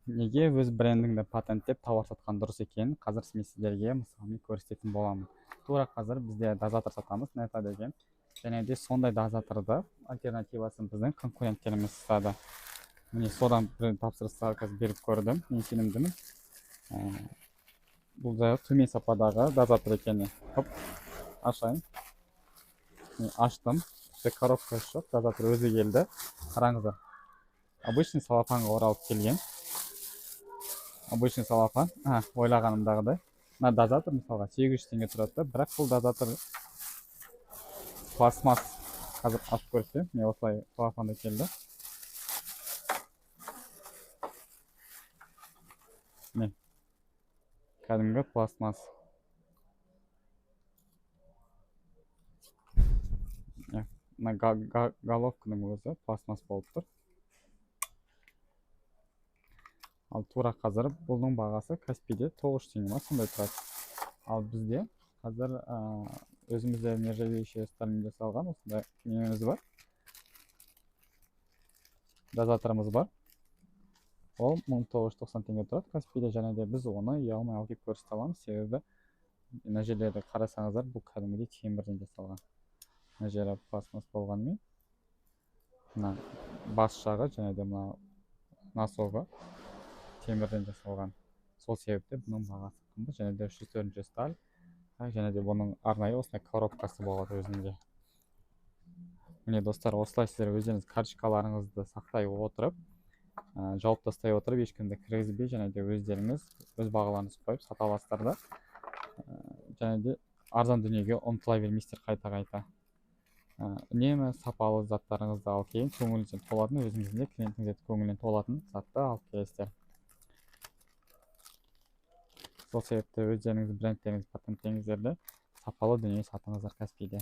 Неге өз брендіңді патенттеп тауар сатқан дұрыс екенін қазір мен сіздерге мысалмен көрсететін боламын. Тура қазір бізде дозатор сатамыз, Neta деген. Және де сондай дозаторды альтернативасын біздің конкуренттеріміз сатады. Міне содан бір тапсырысқа қазір беріп көрдім. Мен сенімдімін. Бұл да төмен сападағы дозатор екені. Хоп, ашайын. Аштым. Коробка жоқ, дозатор өзі келді. Қараңыздар. Обычный салафанға оралып келген. Обычный салафан. Ойлағанымдағыдай. Мына дозатор мысалға 800 теңге тұрады, бірақ бұл дозатор пластмасс. Қазір ашып көрсем, міне осылай салафанда келді. Міне. Кәдімгі пластмасс. Мына головканың өзі пластмасс болып тұр. Ал тура қазір бұның бағасы Каспиде 900 теңге ма сондай тұрады. Ал бізде қазір өзімізде нержавеющий сталмен жасалған осындай неміз бар. Дозаторымыз бар. Ол 1990 теңге тұрады Каспиде, және де біз оны ұялмай алып келіп көрсете аламыз, себебі мына жерлерді қарасаңыздар, бұл кәдімгідей темірден жасалған. Мына жері пластмасс болғанымен, мына бас жағы және де мына носогы темірден жасалған. Сол себепте бұның бағасы қымбат, және де 304 сталь, және де бұның арнайы осындай коробкасы болады өзінде. Міне достар, осылай сіздер өздеріңіз карточкаларыңызды сақтай отырып, жауып тастай отырып, ешкімді кіргізбей, және де өздеріңіз өз бағаларыңызды қойып сата аласыздар да, және де арзан дүниеге ұмтыла бермейсіздер қайта-қайта. Үнемі сапалы заттарыңызды алып келin, көңіліңізден толатын, өзіңіздің де клиентіңізге көңілінен толатын затты алып келесіздер. Сол себепті өздеріңіз брендтеріңіз, патенттеріңіздерді сапалы дүние сатыңыздар Каспиде.